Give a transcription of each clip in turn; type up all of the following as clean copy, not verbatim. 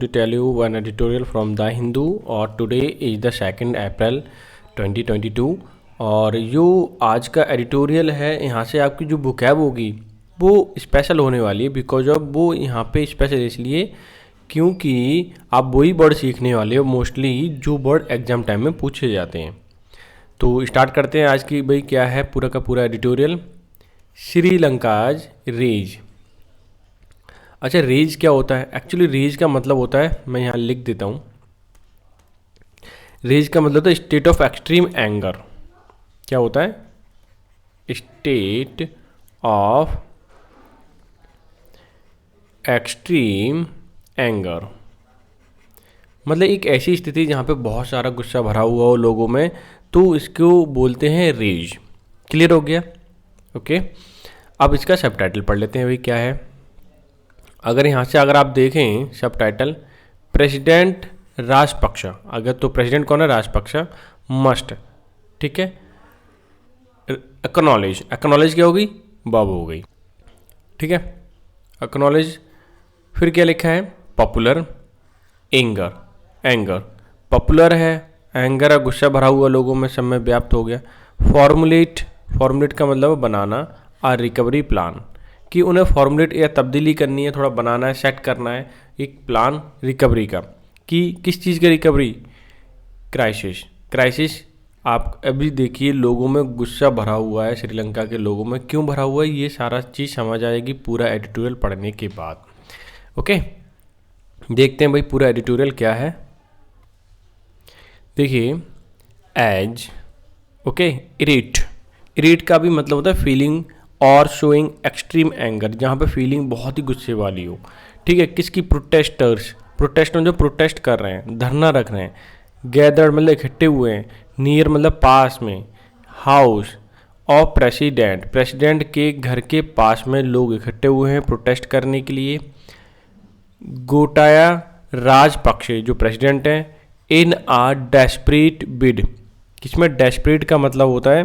to tell you one editorial from The Hindu और today is the 2nd April 2022 और जो आज का एडिटोरियल है यहाँ से आपकी जो बुकैब होगी वो स्पेशल होने वाली है बिकॉज ऑफ वो यहाँ पे स्पेशल इसलिए क्योंकि आप वही वर्ड सीखने वाले हो मोस्टली जो वर्ड एग्जाम टाइम में पूछे जाते हैं। तो स्टार्ट करते हैं आज की भाई क्या है पूरा का पूरा एडिटोरियल। श्रीलंकाज रेज। अच्छा रेज क्या होता है? एक्चुअली रेज का मतलब होता है, मैं यहाँ लिख देता हूँ। रेज का मतलब होता है स्टेट ऑफ एक्सट्रीम एंगर। क्या होता है? स्टेट ऑफ एक्सट्रीम एंगर मतलब एक ऐसी स्थिति जहाँ पे बहुत सारा गुस्सा भरा हुआ हो लोगों में, तो इसको बोलते हैं रेज। क्लियर हो गया? ओके अब इसका सब टाइटल पढ़ लेते हैं भाई क्या है। अगर यहाँ से अगर आप देखें सब टाइटल, प्रेसिडेंट राजपक्षा, अगर तो प्रेसिडेंट कौन है? राजपक्षा मस्ट, ठीक है। एक्नॉलेज, एक्नॉलेज क्या होगी? बाबू हो गई, ठीक है। एक्नॉलेज, फिर क्या लिखा है? पॉपुलर एंगर, एंगर पॉपुलर है, एंगर है गुस्सा भरा हुआ लोगों में सब में व्याप्त हो गया। फॉर्मुलेट, फॉर्मुलेट का मतलब बनाना, और रिकवरी प्लान कि उन्हें फॉर्मुलेट या तब्दीली करनी है, थोड़ा बनाना है, सेट करना है एक प्लान रिकवरी का। कि किस चीज़ का रिकवरी? Crisis, crisis. आप अभी देखिए लोगों में गुस्सा भरा हुआ है, श्रीलंका के लोगों में क्यों भरा हुआ है ये सारा चीज़ समझ आएगी पूरा एडिटोरियल पढ़ने के बाद। ओके देखते हैं भाई पूरा एडिटोरियल क्या है। देखिए एज, ओके, इरिट, इरिट का भी मतलब होता है फीलिंग और शोइंग एक्सट्रीम एंगर, जहाँ पे फीलिंग बहुत ही गुस्से वाली हो, ठीक है। किसकी? प्रोटेस्टर्स, प्रोटेस्टर जो प्रोटेस्ट कर रहे हैं, धरना रख रहे हैं। गैदर्ड मतलब इकट्ठे हुए हैं, नियर मतलब पास में, हाउस ऑफ प्रेसिडेंट, प्रेसिडेंट के घर के पास में लोग इकट्ठे हुए हैं प्रोटेस्ट करने के लिए। गोटाया राजपक्षे जो प्रेसिडेंट हैं, इन आ डेस्परेट बिड, किसमें? डेस्परेट का मतलब होता है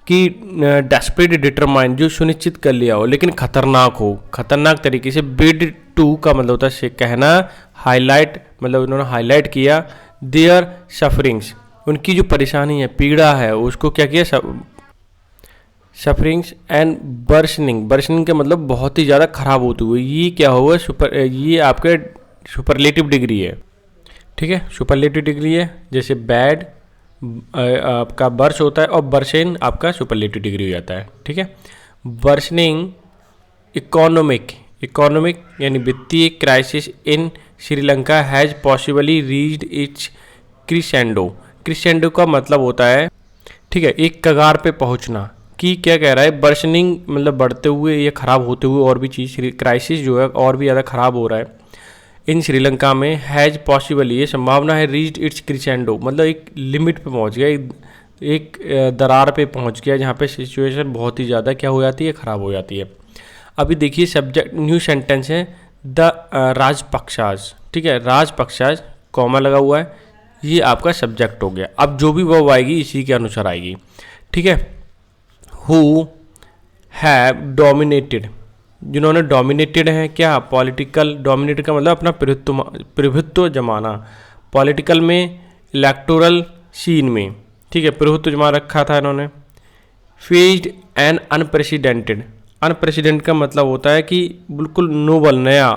कि डेस्परेट डिटरमाइन जो सुनिश्चित कर लिया हो लेकिन खतरनाक हो, खतरनाक तरीके से। बिड टू का मतलब होता है कहना, हाईलाइट मतलब उन्होंने हाईलाइट किया देयर सफरिंग्स, उनकी जो परेशानी है, पीड़ा है, उसको क्या किया? सफरिंग्स एंड बर्सनिंग, बर्सनिंग का मतलब बहुत ही ज़्यादा खराब होते हुए। ये क्या हुआ? ये आपके सुपरलेटिव डिग्री है, ठीक है। सुपरलेटिव डिग्री है, जैसे बैड आपका बर्स होता है और बर्सन आपका सुपरलेटिव डिग्री हो जाता है, ठीक है। बर्सनिंग इकोनॉमिक, इकोनॉमिक यानी वित्तीय crisis in Sri Lanka has possibly reached it's crescendo, crescendo का मतलब होता है, ठीक है, एक कगार पे पहुंचना। कि क्या कह रहा है? बर्सनिंग मतलब बढ़ते हुए या ख़राब होते हुए और भी चीज़, क्राइसिस जो है और भी ज़्यादा ख़राब हो रहा है इन श्रीलंका में। हैज़ पॉसिबली ये संभावना है, रीच्ड इट्स क्रिसेंडो मतलब एक लिमिट पे पहुंच गया, एक दरार पे पहुंच गया जहाँ पे सिचुएशन बहुत ही ज़्यादा क्या हो जाती है? ख़राब हो जाती है। अभी देखिए सब्जेक्ट न्यू सेंटेंस है, द राजपक्षाज, ठीक है, राजपक्षाज कॉमा लगा हुआ है, ये आपका सब्जेक्ट हो गया। अब जो भी वर्ब आएगी इसी के अनुसार आएगी, ठीक है। हु हैव डोमिनेटेड, जिन्होंने डोमिनेटेड है क्या? पॉलिटिकल, डोमिनेटेड का मतलब अपना प्रभुत्व जमाना, पॉलिटिकल में, इलेक्टोरल सीन में, ठीक है, प्रभुत्व जमा रखा था इन्होंने। फेज्ड एंड अनप्रेसिडेंटेड, अनप्रेसिडेंट का मतलब होता है कि बिल्कुल नोबल, नया,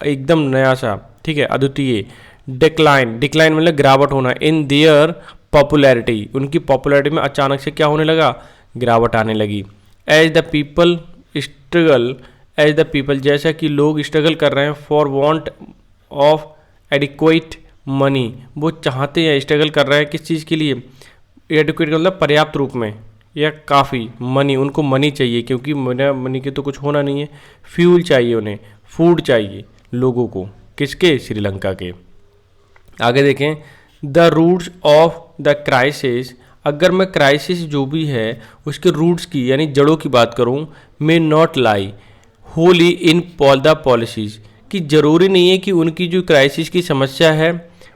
एकदम नया सा, ठीक है, अद्वितीय। डिक्लाइन, डिक्लाइन मतलब गिरावट होना। इन देयर पॉपुलैरिटी, उनकी पॉपुलैरिटी में अचानक से क्या होने लगा? गिरावट आने लगी। As the people struggle, as the people जैसा कि लोग स्ट्रगल कर रहे हैं, for want of adequate money, वो चाहते हैं, स्ट्रगल कर रहे हैं किस चीज़ के लिए? एडिक्वेट का मतलब पर्याप्त रूप में या काफ़ी, मनी, उनको मनी चाहिए क्योंकि मनी के तो कुछ होना नहीं है। फ्यूल चाहिए उन्हें, फूड चाहिए लोगों को, किसके? श्रीलंका के। आगे देखें, the roots of the crisis, अगर मैं क्राइसिस जो भी है उसके रूट्स की यानी जड़ों की बात करूं, may not lie Holi in the policies, कि ज़रूरी नहीं है कि उनकी जो क्राइसिस की समस्या है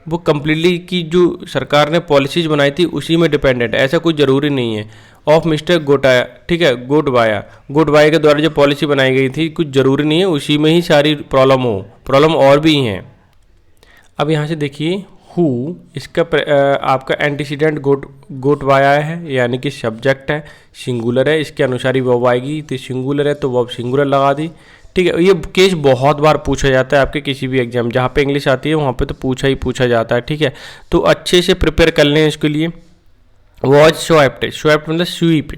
वो कम्प्लीटली की जो सरकार ने पॉलिसीज बनाई थी उसी में डिपेंडेंट है, ऐसा कोई ज़रूरी नहीं है। ऑफ मिस्टर गोटाया, ठीक है, गोटबाया के द्वारा जो पॉलिसी बनाई गई थी कुछ ज़रूरी नहीं है उसी में ही सारी प्रॉब्लम और भी हैं। अब यहाँ से देखिए हु, इसका आपका एंटीसीडेंट गोटबाया है, यानी कि सब्जेक्ट है, सिंगुलर है, इसके अनुसार ही वर्ब आएगी, तो सिंगुलर है तो वर्ब सिंगुलर लगा दी। ठीक है, ये केस बहुत बार पूछा जाता है आपके किसी भी एग्जाम, जहाँ पे इंग्लिश आती है वहाँ पे तो पूछा जाता है। ठीक है, तो अच्छे से प्रिपेयर कर लें इसके लिए। वॉज स्वैप्ड, स्वैप्ड मतलब स्वीप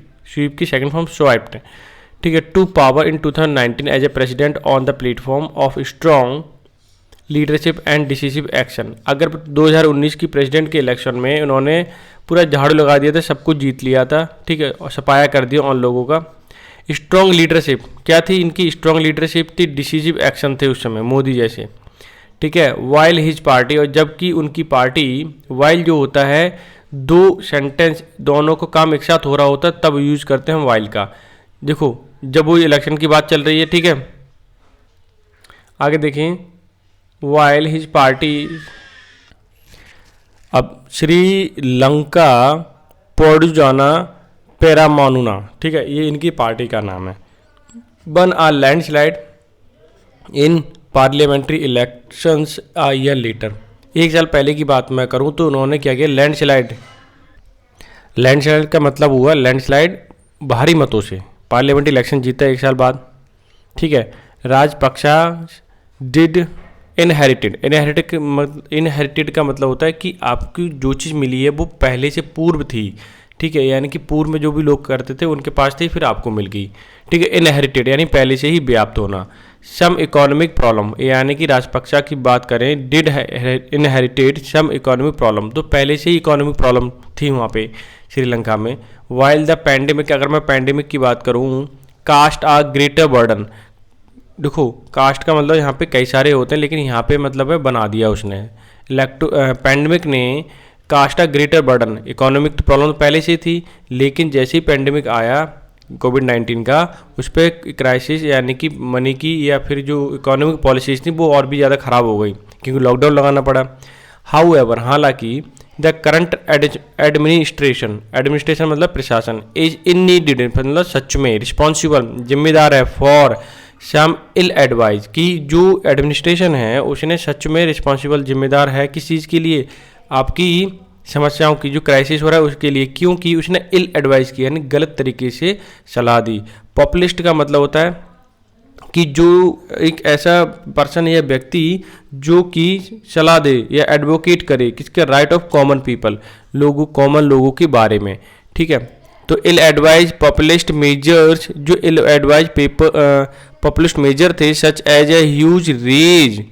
की सेकंड फॉर्म स्वैप्ड। ठीक है, to power in 2019 as a president on the platform of strong leadership and decisive action. अगर 2019 की प्रेसिडेंट के इलेक्शन में उन्होंने पूरा झाड़ू लगा दिया था, सब कुछ जीत लिया था, ठीक है, और सफाया कर दिया उन लोगों का। स्ट्रॉन्ग लीडरशिप क्या थी इनकी? स्ट्रॉन्ग लीडरशिप थी, डिसीसिव एक्शन थे उस समय मोदी जैसे। ठीक है, वाइल हिज पार्टी, और जबकि उनकी पार्टी, वाइल जो होता है दो सेंटेंस दोनों को काम एक साथ हो रहा होता है तब यूज करते हैं हम वाइल का। देखो जब वो इलेक्शन की बात चल रही है, ठीक है, आगे देखें, वाइल हिज पार्टी, अब श्रीलंका पोडुजाना पेरामानुना, ठीक है, ये इनकी पार्टी का नाम है। One a landslide in parliamentary elections a year later, एक साल पहले की बात मैं करूं तो उन्होंने क्या किया, लैंडस्लाइड का मतलब हुआ लैंडस्लाइड भारी मतों से पार्लियामेंट्री इलेक्शन जीता एक साल बाद। ठीक है, राजपक्षा डिड इनहेरिटेड का मतलब होता है कि आपकी जो चीज़ मिली है वो पहले से पूर्व थी। ठीक है, यानी कि पूर्व में जो भी लोग करते थे उनके पास थी, फिर आपको मिल गई। ठीक है, इनहेरिटेड यानी पहले से ही व्याप्त होना। सम इकोनॉमिक प्रॉब्लम, यानी कि राजपक्षा की बात करें, did inherited some economic problem, तो पहले से ही इकोनॉमिक प्रॉब्लम थी वहाँ पे श्रीलंका में। वाइल द पैंडेमिक, अगर मैं पैंडेमिक की बात करूँ, कास्ट आ ग्रेटर बर्डन, देखो कास्ट का मतलब यहाँ पे कई सारे होते हैं लेकिन यहाँ पे मतलब है बना दिया उसने। पैंडेमिक ने कास्ट आ ग्रेटर बर्डन, इकोनॉमिक तो प्रॉब्लम पहले से थी लेकिन जैसे ही पैंडेमिक आया कोविड-19 का, उस पर क्राइसिस यानी कि मनी की या फिर जो इकोनॉमिक पॉलिसीज थी वो और भी ज़्यादा ख़राब हो गई क्योंकि लॉकडाउन लगाना पड़ा। हाउएवर, हालांकि द करंट एडमिनिस्ट्रेशन मतलब प्रशासन, इज इननीडेड मतलब सच में रिस्पॉन्सिबल जिम्मेदार है फॉर सम इल एडवाइज, की जो एडमिनिस्ट्रेशन है उसने सच में रिस्पॉन्सिबल जिम्मेदार है किस चीज़ के लिए, आपकी समस्याओं की जो क्राइसिस हो रहा है उसके लिए, क्योंकि उसने इल एडवाइस किया यानी गलत तरीके से सलाह दी। पॉपुलिस्ट का मतलब होता है कि जो एक ऐसा पर्सन या व्यक्ति जो कि सलाह दे या एडवोकेट करे किसके, right of common people, common लोगों के बारे में। ठीक है, तो इल एडवाइज पॉपुलिस्ट मेजर्स, जो इल एडवाइज पॉपुलिस्ट मेजर थे such as a huge raise.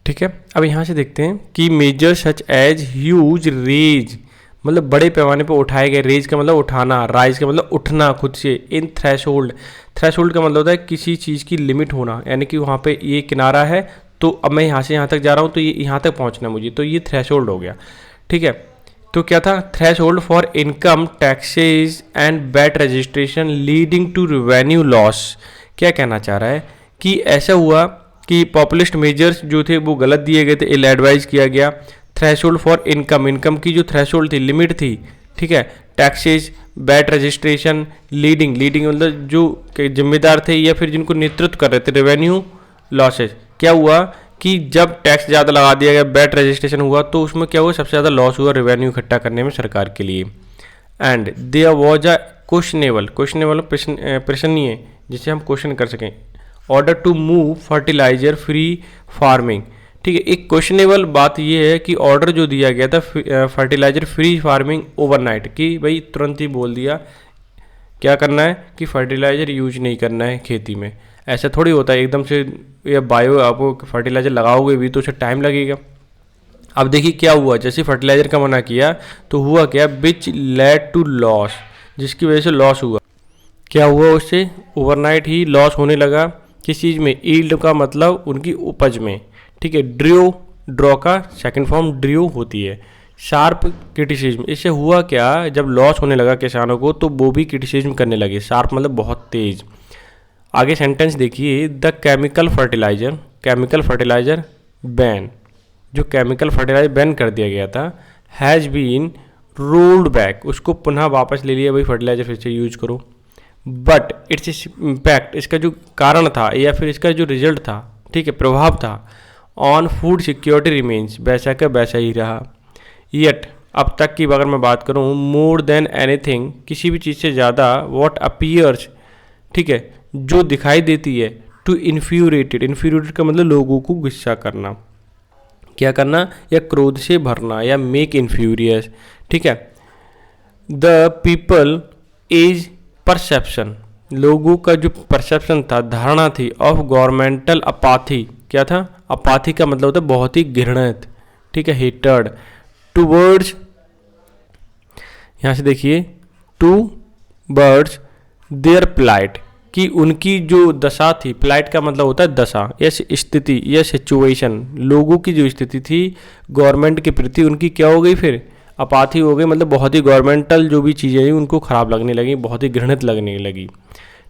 ठीक है, अब यहाँ से देखते हैं कि measure such as huge raise मतलब बड़े पैमाने पर उठाए गए, रेज का मतलब उठाना, राइज का मतलब उठना खुद से। इन थ्रेशोल्ड का मतलब होता है किसी चीज़ की लिमिट होना, यानी कि वहाँ पे ये किनारा है तो अब मैं यहाँ से यहाँ तक जा रहा हूँ तो ये यहाँ तक पहुँचना मुझे, तो ये थ्रेशोल्ड हो गया। ठीक है, तो क्या था, threshold for income taxes and VAT registration leading to revenue loss. क्या कहना चाह रहा है कि ऐसा हुआ कि पॉपुलिस्ट मेजर्स जो थे वो गलत दिए गए थे, इल एडवाइज किया गया। थ्रेशोल्ड फॉर इनकम की जो थ्रेशोल्ड थी, लिमिट थी, ठीक है, टैक्सेस, बैट रजिस्ट्रेशन, लीडिंग मतलब जो जिम्मेदार थे या फिर जिनको नेतृत्व कर रहे थे, रेवेन्यू लॉसेज। क्या हुआ कि जब टैक्स ज़्यादा लगा दिया गया, बैट रजिस्ट्रेशन हुआ, तो उसमें क्या हुआ, सबसे ज़्यादा लॉस हुआ रेवेन्यू इकट्ठा करने में सरकार के लिए। And there was a questionable प्रश्नीय जिसे हम क्वेश्चन कर सकें, order to move fertiliser free farming. ठीक है, एक क्वेश्चनेबल बात यह है कि ऑर्डर जो दिया गया था फर्टिलाइजर फ्री फार्मिंग ओवरनाइट, कि भाई तुरंत ही बोल दिया क्या करना है कि फर्टिलाइजर यूज नहीं करना है खेती में। ऐसा थोड़ी होता है एकदम से, या बायो आपको फर्टिलाइजर लगाओगे भी तो उसे टाइम लगेगा। अब देखिए क्या हुआ, जैसे फर्टिलाइजर का मना किया तो हुआ क्या, विच लेड टू लॉस, जिसकी वजह से लॉस हुआ। क्या हुआ, उससे ओवरनाइट ही लॉस होने लगा। किस चीज़ में, ईल्ड का मतलब उनकी उपज में। ठीक है, ड्रॉ का सेकंड फॉर्म ड्रियो होती है। शार्प क्रिटिसिज्म, इससे हुआ क्या, जब लॉस होने लगा किसानों को तो वो भी क्रिटिसिज्म करने लगे। शार्प मतलब बहुत तेज। आगे सेंटेंस देखिए, द केमिकल फर्टिलाइजर बैन, जो केमिकल फर्टिलाइजर बैन कर दिया गया था, हैज़ बीन रोल्ड बैक, उसको पुनः वापस ले लिया, भाई फर्टिलाइजर फिर से यूज करो। बट इट्स इम्पैक्ट, इसका जो कारण था या फिर इसका जो रिजल्ट था, ठीक है, प्रभाव था, ऑन फूड सिक्योरिटी रिमेन्स, वैसा का वैसा ही रहा। येट, अब तक की अगर मैं बात करूँ, मोर देन एनीथिंग, किसी भी चीज़ से ज़्यादा, व्हाट अपीयर्स, ठीक है, जो दिखाई देती है, टू इन्फ्यूरेटेड, इन्फ्यूरेटेड का मतलब लोगों को गुस्सा करना, क्या करना, या क्रोध से भरना, या मेक इन्फ्यूरियस, ठीक है। द पीपल इज परसेप्शन, लोगों का जो परसेप्शन था, धारणा थी, ऑफ गवर्नमेंटल अपाथी, क्या था, अपाथी का मतलब होता है बहुत ही घृणित, ठीक है, हेटर्ड टूवर्ड्स, यहाँ से देखिए, टू बर्ड्स देयर प्लाइट, कि उनकी जो दशा थी, प्लाइट का मतलब होता है दशा या स्थिति या सिचुएशन, लोगों की जो स्थिति थी गवर्नमेंट के प्रति, उनकी क्या हो गई, फिर अपाथी हो गई, मतलब बहुत ही गवर्नमेंटल जो भी चीज़ें हैं उनको खराब लगने लगी, बहुत ही घृणित लगने लगी,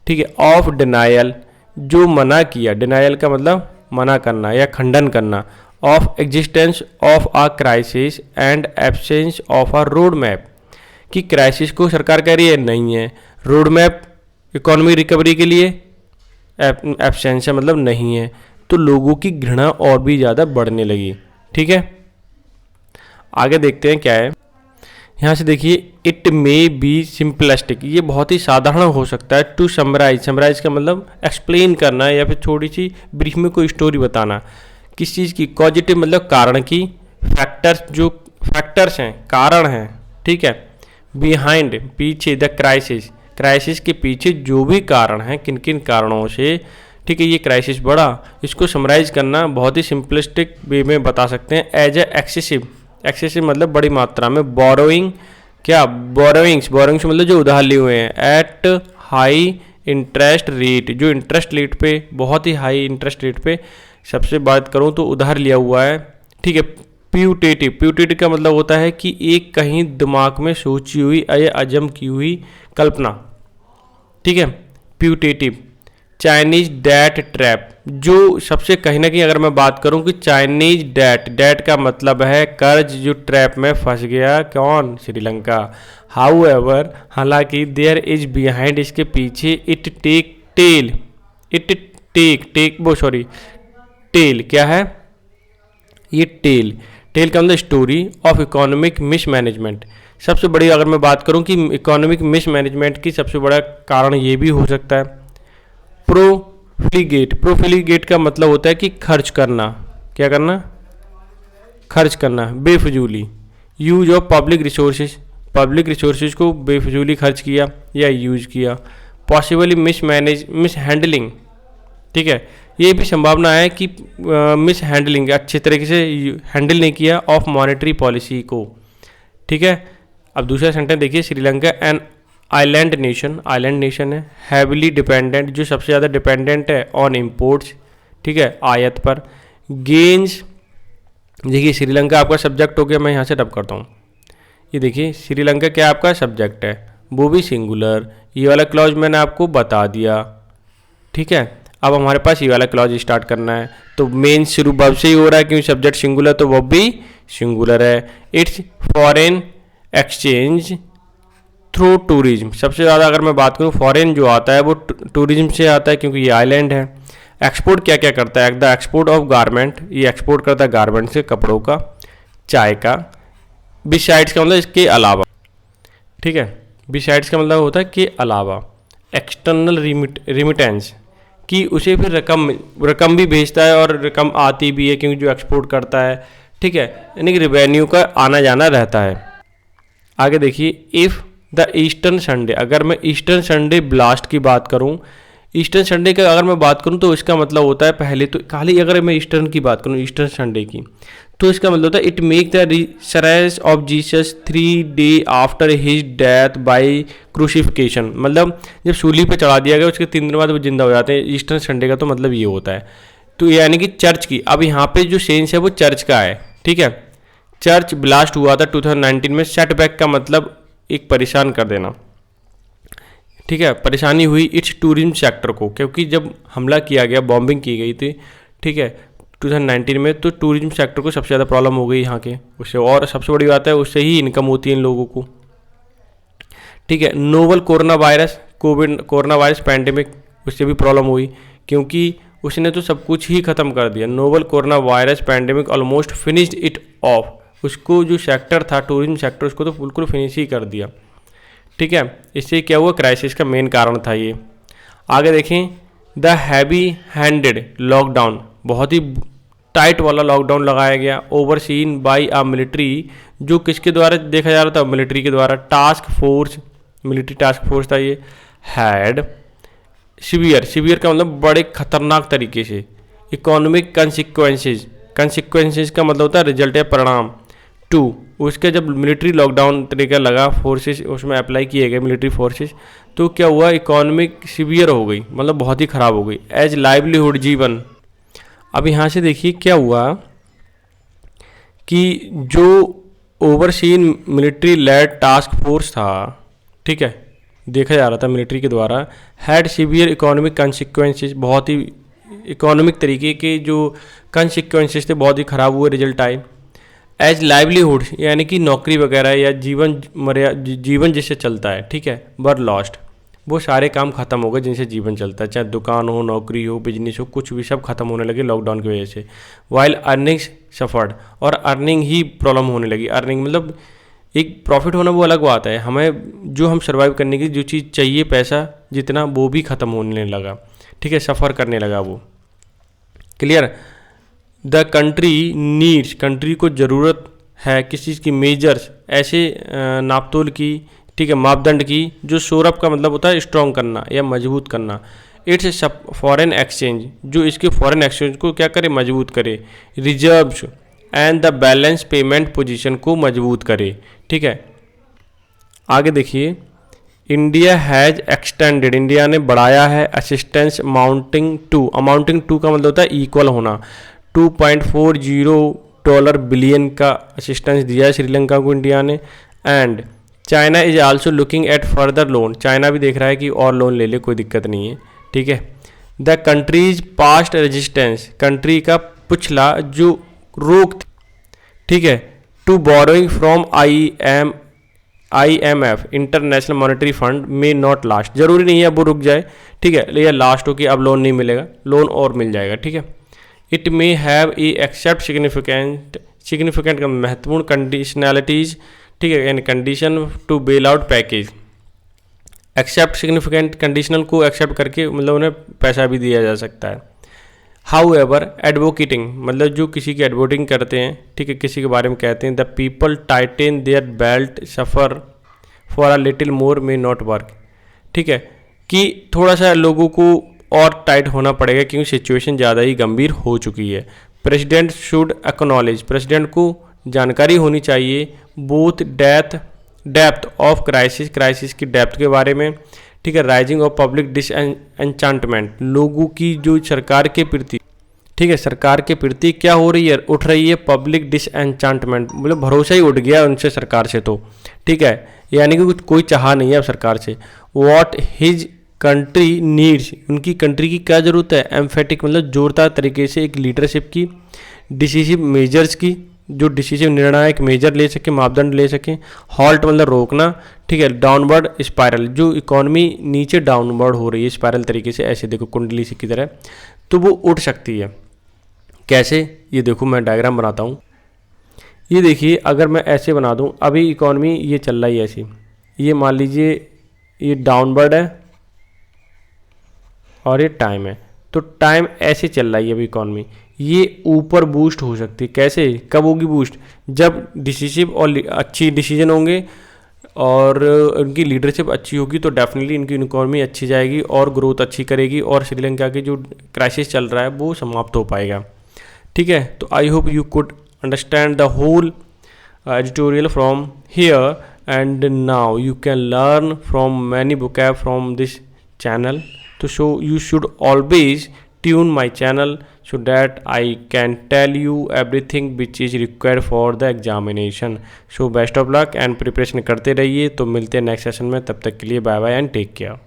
ठीक है। ऑफ डिनायल, जो मना किया, डिनायल का मतलब मना करना या खंडन करना, of existence of a crisis and absence of a road map, कि क्राइसिस को सरकार कह रही है नहीं है, रोड मैप इकोनॉमी रिकवरी के लिए एब्सेंस है मतलब नहीं है, तो लोगों की घृणा और भी ज़्यादा बढ़ने लगी, ठीक है। आगे देखते हैं क्या है, यहाँ से देखिए, इट मे बी सिंपलिस्टिक, ये बहुत ही साधारण हो सकता है, टू समराइज, समराइज का मतलब एक्सप्लेन करना या फिर थोड़ी सी ब्रीफ में कोई स्टोरी बताना, किस चीज़ की, पॉजिटिव मतलब कारण की, फैक्टर्स, जो फैक्टर्स हैं, कारण हैं, ठीक है, बिहाइंड, पीछे, द क्राइसिस, क्राइसिस के पीछे जो भी कारण हैं, किन किन कारणों से, ठीक है, ये क्राइसिस बढ़ा, इसको समराइज करना बहुत ही सिंपलिस्टिक वे में बता सकते हैं, एज ए एक्सेसिव, एक्सेसिव मतलब बड़ी मात्रा में, बोरोइंग, क्या, बोरोइंग्स, बोरोइंग्स मतलब जो उधार लिए हुए हैं, एट हाई इंटरेस्ट रेट, जो इंटरेस्ट रेट पे, बहुत ही हाई इंटरेस्ट रेट पे, सबसे बात करूं तो उधार लिया हुआ है, ठीक है। प्यूटेटिव, प्यूटेटिव का मतलब होता है कि एक कहीं दिमाग में सोची हुई या अजम की हुई कल्पना, ठीक है, प्यूटेटिव। चाइनीज डेट ट्रैप, जो सबसे कहीं ना कहीं अगर मैं बात करूं कि चाइनीज डेट, डेट का मतलब है कर्ज, जो ट्रैप में फंस गया कौन, श्रीलंका। हाउ एवर, हालांकि, देयर इज बिहाइंड, इसके पीछे, it take tell, it take वो सॉरी टेल, क्या है ये, टेल, टेल का मतलब स्टोरी ऑफ इकोनॉमिक मिसमैनेजमेंट। सबसे बड़ी अगर मैं बात करूं कि इकोनॉमिक मिसमैनेजमेंट की सबसे बड़ा कारण ये भी हो सकता है। प्रोफिलीगेट, प्रोफिलीगेट का मतलब होता है कि खर्च करना, क्या करना, खर्च करना, बेफजूली। Use of public resources, public resources को बेफजूली खर्च किया या यूज किया। पॉसिबली मिस हैंडलिंग, ठीक है, ये भी संभावना है कि मिस हैंडलिंग, अच्छे तरीके से हैंडल नहीं किया ऑफ मॉनेटरी पॉलिसी को, ठीक है। अब दूसरा सेंटेंस देखिए, Sri Lanka and island nation, island nation है, हैविली डिपेंडेंट, जो सबसे ज़्यादा डिपेंडेंट है ऑन इम्पोर्ट्स, ठीक है, आयात पर। गेन्स, देखिए श्रीलंका आपका सब्जेक्ट हो गया, मैं यहाँ से रब करता हूँ, ये देखिए श्रीलंका क्या आपका सब्जेक्ट है, वो भी सिंगुलर, ये वाला क्लॉज मैंने आपको बता दिया, ठीक है। अब हमारे पास ये वाला क्लॉज स्टार्ट करना है, तो मेन शुरू वर्ब से ही हो रहा है क्योंकि सब्जेक्ट सिंगुलर, तो वर्ब भी सिंगुलर है। It's foreign exchange through tourism, सबसे ज़्यादा अगर मैं बात करूँ फॉरेन जो आता है वो टूरिज्म से आता है क्योंकि ये आइलैंड है। एक्सपोर्ट क्या क्या करता है, द एक्सपोर्ट ऑफ गारमेंट, ये एक्सपोर्ट करता है गारमेंट से, कपड़ों का, चाय का। बिसाइड्स का मतलब इसके अलावा, ठीक है, बिसाइड्स का मतलब होता है कि अलावा। एक्सटर्नल रिमिटेंस, कि उसे फिर रकम भी भेजता है और रकम आती भी है क्योंकि जो एक्सपोर्ट करता है, ठीक है, यानी कि रेवेन्यू का आना जाना रहता है। आगे देखिए, इफ़ द ईस्टर्न संडे, अगर मैं ईस्टर्न संडे ब्लास्ट की बात करूं, ईस्टर्न संडे का अगर मैं बात करूं तो इसका मतलब होता है, पहले तो खाली अगर मैं ईस्टर्न की बात करूं, ईस्टर्न संडे की, तो इसका मतलब होता है it make the resurrection of Jesus 3 day after his death by crucifixion, मतलब जब सूली पे चढ़ा दिया गया उसके 3 दिन बाद वो जिंदा हो जाते हैं। ईस्टर्न संडे का तो मतलब ये होता है, तो यानी कि चर्च की, अब यहाँ पे जो सेंस है वो चर्च का है, ठीक है। चर्च ब्लास्ट हुआ था 2019 में, सेटबैक का मतलब एक परेशान कर देना, ठीक है, परेशानी हुई इट्स टूरिज्म सेक्टर को, क्योंकि जब हमला किया गया, बॉम्बिंग की गई थी, ठीक है, 2019 में, तो टूरिज्म सेक्टर को सबसे ज़्यादा प्रॉब्लम हो गई यहाँ के उससे, और सबसे बड़ी बात है उससे ही इनकम होती है इन लोगों को। ठीक है, नोवल कोरोना वायरस पैंडेमिक, उससे भी प्रॉब्लम हुई क्योंकि उसने तो सब कुछ ही ख़त्म कर दिया। Novel corona virus pandemic almost finished it of, उसको जो सेक्टर था टूरिज्म सेक्टर उसको तो बिल्कुल फिनिश ही कर दिया। ठीक है, इससे क्या हुआ, क्राइसिस का मेन कारण था ये। आगे देखें, द हैवी हैंडेड लॉकडाउन, बहुत ही टाइट वाला लॉकडाउन लगाया गया, ओवरसीन बाय अ मिलिट्री, जो किसके द्वारा देखा जा रहा था, मिलिट्री के द्वारा, मिलिट्री टास्क फोर्स था ये, हैड सीवियर का मतलब बड़े खतरनाक तरीके से, इकोनॉमिक कंसिक्वेंसेज का मतलब होता है रिजल्ट या परिणाम, टू, उसके जब मिलिट्री लॉकडाउन तरीका लगा, फोर्सेस उसमें अप्लाई किए गए मिलिट्री फोर्सेस, तो क्या हुआ, इकोनॉमिक सीवियर हो गई, मतलब बहुत ही ख़राब हो गई, एज लाइवलीहुड जीवन। अब यहाँ से देखिए क्या हुआ कि जो overseen military led task force था, ठीक है, देखा जा रहा था मिलिट्री के द्वारा, हैड सीवियर इकोनॉमिक कंसिक्वेंसेस, बहुत ही इकोनॉमिक तरीके के जो कंसिक्वेंसेस थे बहुत ही ख़राब हुए, रिजल्ट आए, एज लाइवलीहुड यानी कि नौकरी वगैरह या जीवन जिससे चलता है, ठीक है, वर लॉस्ट, वो सारे काम खत्म हो गए जिनसे जीवन चलता है, चाहे दुकान हो, नौकरी हो, बिजनेस हो, कुछ भी सब खत्म होने लगे लॉकडाउन की वजह से। वाइल अर्निंग्स सफर्ड, और अर्निंग ही प्रॉब्लम होने लगी। अर्निंग मतलब एक प्रॉफिट होना वो अलग बात है, हमें जो हम सर्वाइव करने की जो चीज़ चाहिए पैसा जितना, वो भी ख़त्म होने लगा। ठीक है, सफ़र करने लगा वो। Clear, the country needs, country को ज़रूरत है किस चीज़ की, मेजर्स, ऐसे नापतोल की, ठीक है, मापदंड की, जो शोरअप का मतलब होता है स्ट्रॉन्ग करना या मजबूत करना, इट्स फॉरेन एक्सचेंज, जो इसके फॉरेन एक्सचेंज को क्या करे, मजबूत करे, reserves and the balance payment position को मजबूत करे। ठीक है, आगे देखिए, इंडिया हैज़ एक्सटेंडेड, इंडिया ने बढ़ाया है असिस्टेंस अमाउंटिंग टू का मतलब होता है इक्वल होना, $2.40 बिलियन का असिस्टेंस दिया है श्रीलंका को इंडिया ने। And China is also looking at further loan, China भी देख रहा है कि और लोन ले ले, कोई दिक्कत नहीं है। ठीक है, the country's past resistance, country का पिछला जो रोक, ठीक है, to borrowing from IMF international monetary fund में नॉट लास्ट, जरूरी नहीं है वो रुक जाए, ठीक है, या लास्ट हो कि अब लोन नहीं मिलेगा, लोन और मिल जाएगा। ठीक है, it may have a accept significant का महत्वपूर्ण कंडीशनैलिटीज, ठीक है, यानी condition to bail out package, accept significant conditional को एक्सेप्ट करके मतलब उन्हें पैसा भी दिया जा सकता है। हाउ एवर एडवोकेटिंग, मतलब जो किसी की एडवोकेटिंग करते हैं, ठीक है, किसी के बारे में कहते हैं, the people tighten their belt suffer for a little more may not work, ठीक है, कि थोड़ा सा लोगों को और टाइट होना पड़ेगा क्योंकि सिचुएशन ज़्यादा ही गंभीर हो चुकी है। प्रेसिडेंट शुड एक्नॉलेज, प्रेसिडेंट को जानकारी होनी चाहिए बोथ डेप्थ ऑफ क्राइसिस की डेप्थ के बारे में, ठीक है, राइजिंग ऑफ पब्लिक डिसएन्चांटमेंट, लोगों की जो सरकार के प्रति, ठीक है, सरकार के प्रति क्या हो रही है, उठ रही है पब्लिक डिसएन्चांटमेंट, मतलब भरोसा ही उठ गया उनसे सरकार से, तो ठीक है, यानी कि कोई चाह नहीं है अब सरकार से। व्हाट हिज कंट्री नीड्स, उनकी कंट्री की क्या ज़रूरत है, एम्फेटिक मतलब जोरदार तरीके से एक लीडरशिप की, डिसीसिव मेजर्स की, जो डिसीजन निर्णायक मेजर ले सके, मापदंड ले सके, हॉल्ट मतलब रोकना, ठीक है, डाउनवर्ड स्पायरल, जो इकोनॉमी नीचे डाउनवर्ड हो रही है स्पायरल तरीके से, ऐसे देखो कुंडली सी की तरह, तो वो उठ सकती है। कैसे, ये देखो मैं डायग्राम बनाता हूँ, ये देखिए अगर मैं ऐसे बना दूँ, अभी इकोनॉमी ये चल रही है ऐसी, ये मान लीजिए ये डाउनवर्ड है और ये टाइम है, तो टाइम ऐसे चल रही है अभी इकोनॉमी, ये ऊपर बूस्ट हो सकती है। कैसे, कब होगी बूस्ट, जब डिसीसिव और अच्छी डिसीजन होंगे और उनकी लीडरशिप अच्छी होगी, तो डेफिनेटली इनकी इकोनॉमी अच्छी जाएगी और ग्रोथ अच्छी करेगी और श्रीलंका की जो क्राइसिस चल रहा है वो समाप्त हो पाएगा। ठीक है, तो I hope you could understand the whole editorial from here and now you can learn from many vocab from this channel. So you should always tune my channel so that I can tell you everything which is required for the examination. So best of luck and preparation करते रहिए। तो मिलते हैं next session में, तब तक के लिए bye bye and take care.